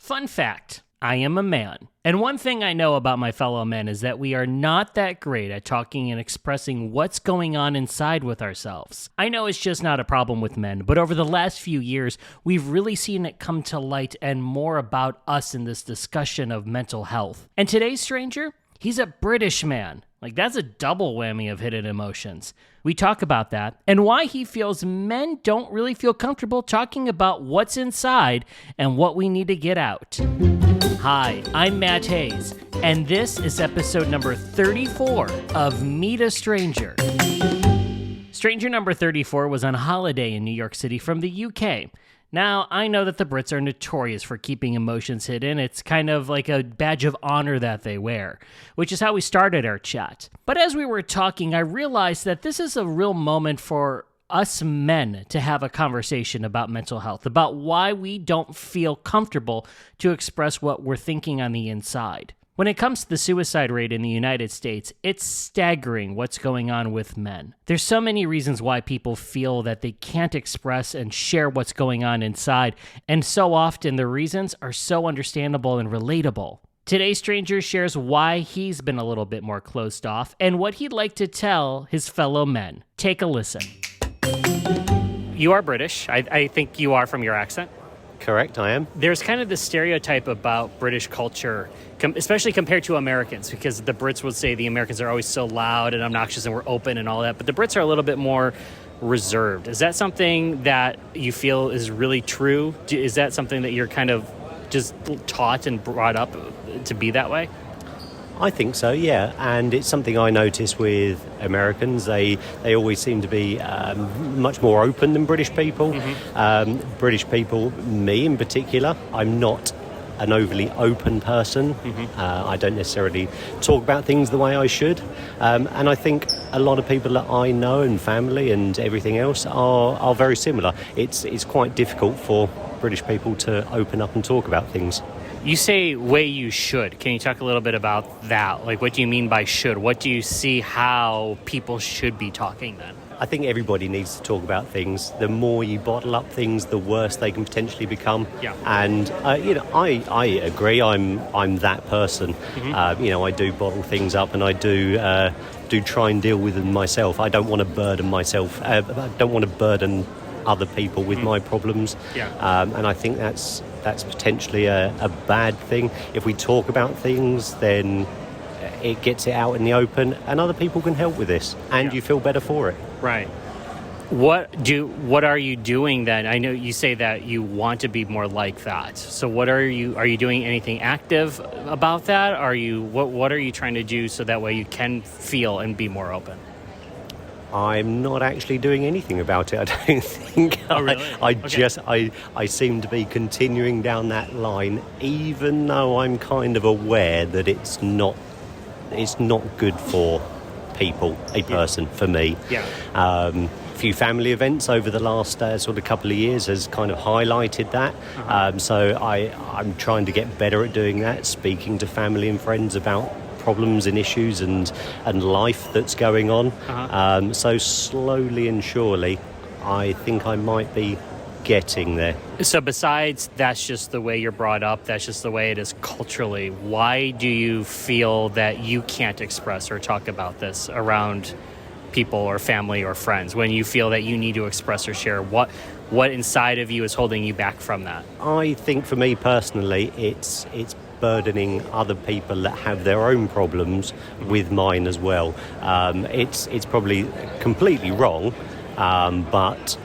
Fun fact, I am a man. And one thing I know about my fellow men is that we are not that great at talking and expressing what's going on inside with ourselves. I know it's just not a problem with men, but over the last few years, we've really seen it come to light and more about us in this discussion of mental health. And today's stranger, he's a British man. Like, that's a double whammy of hidden emotions. We talk about that and why he feels men don't really feel comfortable talking about what's inside and what we need to get out. Hi, I'm Matt Hayes, and this is episode number 34 of Meet a Stranger. Stranger number 34 was on holiday in New York City from the UK. Now, I know that the Brits are notorious for keeping emotions hidden. It's kind of like a badge of honor that they wear, which is how we started our chat. But as we were talking, I realized that this is a real moment for us men to have a conversation about mental health, about why we don't feel comfortable to express what we're thinking on the inside. When it comes to the suicide rate in the United States, it's staggering what's going on with men. There's so many reasons why people feel that they can't express and share what's going on inside, and so often the reasons are so understandable and relatable. Today's stranger shares why he's been a little bit more closed off and what he'd like to tell his fellow men. Take a listen. You are British. I think you are from your accent. Correct, I am. There's kind of this stereotype about British culture, especially compared to Americans, because the Brits would say the Americans are always so loud and obnoxious and we're open and all that, but the Brits are a little bit more reserved. Is that something that you feel is really true? Is that something that you're kind of just taught and brought up to be that way? I think so, yeah, and it's something I notice with Americans. They always seem to be much more open than British people. Mm-hmm. British people, me in particular, I'm not an overly open person. Mm-hmm. I don't necessarily talk about things the way I should, and I think a lot of people that I know and family and everything else are very similar. It's quite difficult for British people to open up and talk about things. You say way you should. Can you talk a little bit about that? Like, what do you mean by should? What do you see how people should be talking then? I think everybody needs to talk about things. The more you bottle up things, the worse they can potentially become. Yeah. And I agree. I'm that person. Mm-hmm. I do bottle things up, and I do try and deal with them myself. I don't want to burden myself. I don't want to burden other people with my problems. Yeah. And I think that's potentially a bad thing. If we talk about things, then it gets it out in the open, and other people can help with this, and you feel better for it. Right. What are you doing then? I know you say that you want to be more like that. So what are you doing anything active about that? What are you trying to do so that way you can feel and be more open? I'm not actually doing anything about it, I don't think. Oh, really? I seem to be continuing down that line, even though I'm kind of aware that it's not good for people, a person, for me. Yeah. A few family events over the last sort of couple of years has kind of highlighted that. Uh-huh. So I'm trying to get better at doing that, speaking to family and friends about problems and issues and life that's going on. Uh-huh. So slowly and surely, I think I might be getting there. So besides that's just the way you're brought up, that's just the way it is culturally, why do you feel that you can't express or talk about this around people or family or friends when you feel that you need to express or share? What inside of you is holding you back from that? I think for me personally, it's burdening other people that have their own problems with mine as well. It's probably completely wrong, but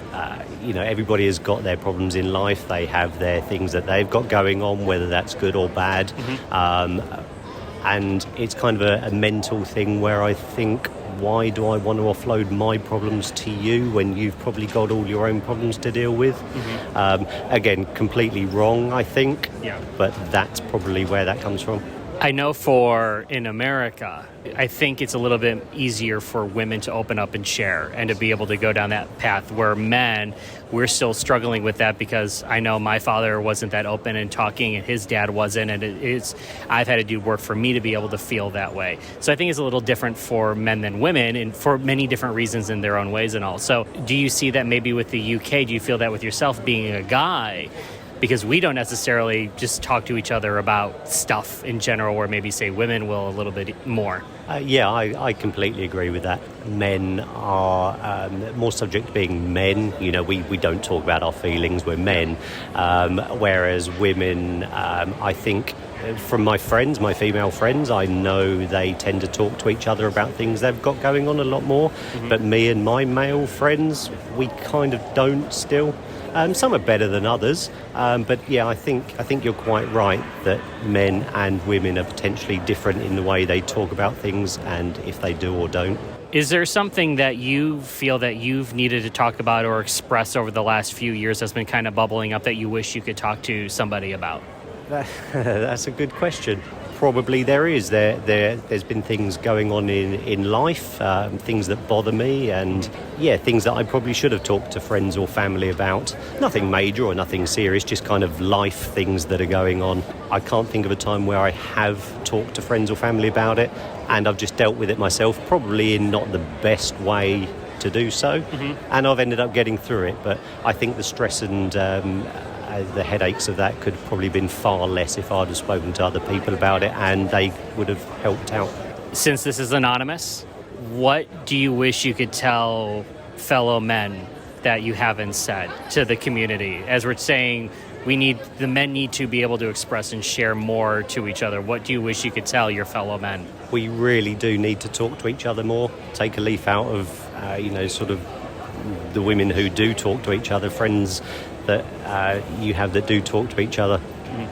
everybody has got their problems in life. They have their things that they've got going on, whether that's good or bad. Mm-hmm. And it's kind of a mental thing where I think, why do I want to offload my problems to you when you've probably got all your own problems to deal with? Mm-hmm. Again, completely wrong, I think. Yeah. But that's probably where that comes from. I know in America, I think it's a little bit easier for women to open up and share and to be able to go down that path, where men, we're still struggling with that, because I know my father wasn't that open and talking and his dad wasn't, and I've had to do work for me to be able to feel that way. So I think it's a little different for men than women, and for many different reasons in their own ways and all. So do you see that maybe with the UK? Do you feel that with yourself being a guy? because we don't necessarily just talk to each other about stuff in general, where maybe, say, women will a little bit more. I completely agree with that. Men are more subject to being men. You know, we don't talk about our feelings, we're men. Whereas women, I think, from my friends, my female friends, I know they tend to talk to each other about things they've got going on a lot more. Mm-hmm. But me and my male friends, we kind of don't still. Some are better than others, but yeah, I think you're quite right that men and women are potentially different in the way they talk about things and if they do or don't. Is there something that you feel that you've needed to talk about or express over the last few years that's been kind of bubbling up that you wish you could talk to somebody about? That's a good question. Probably there is. There's been things going on in life, things that bother me, and things that I probably should have talked to friends or family about. Nothing major or nothing serious, just kind of life things that are going on. I can't think of a time where I have talked to friends or family about it, and I've just dealt with it myself, probably in not the best way to do so, and I've ended up getting through it. But I think the stress and the headaches of that could probably have been far less if I'd have spoken to other people about it, and they would have helped out. Since this is anonymous, what do you wish you could tell fellow men that you haven't said to the community? As we're saying, the men need to be able to express and share more to each other. What do you wish you could tell your fellow men? We really do need to talk to each other more. Take a leaf out of, sort of the women who do talk to each other, friends that you have that do talk to each other.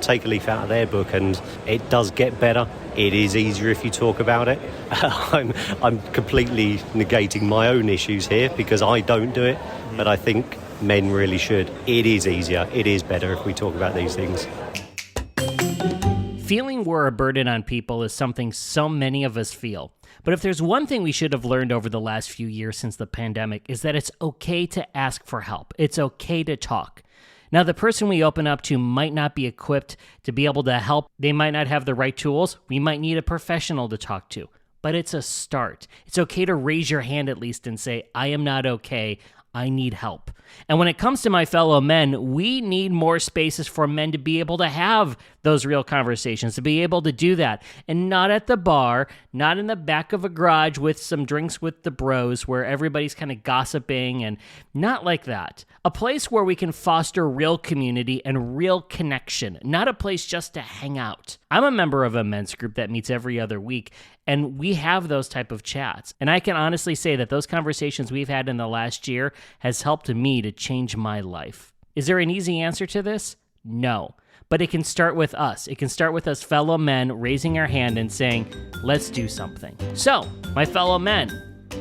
Take a leaf out of their book, and it does get better. It is easier if you talk about it. I'm completely negating my own issues here because I don't do it, but I think men really should. It is easier. It is better if we talk about these things. Feeling we're a burden on people is something so many of us feel. But if there's one thing we should have learned over the last few years since the pandemic, is that it's okay to ask for help. It's okay to talk. Now, the person we open up to might not be equipped to be able to help. They might not have the right tools. We might need a professional to talk to. But it's a start. It's okay to raise your hand at least and say, I am not okay. I need help. And when it comes to my fellow men, we need more spaces for men to be able to have those real conversations, to be able to do that. And not at the bar, not in the back of a garage with some drinks with the bros where everybody's kind of gossiping, and not like that. A place where we can foster real community and real connection, not a place just to hang out. I'm a member of a men's group that meets every other week, and we have those type of chats. And I can honestly say that those conversations we've had in the last year has helped me to change my life. Is there an easy answer to this? No. But it can start with us. It can start with us fellow men raising our hand and saying, let's do something. So, my fellow men,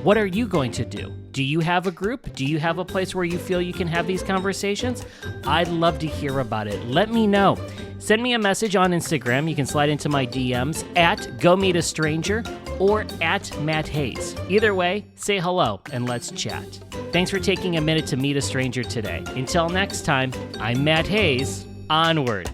what are you going to do? Do you have a group? Do you have a place where you feel you can have these conversations? I'd love to hear about it. Let me know. Send me a message on Instagram. You can slide into my DMs at Go Meet a Stranger or at Matt Hayes. Either way, say hello and let's chat. Thanks for taking a minute to meet a stranger today. Until next time, I'm Matt Hayes. Onward.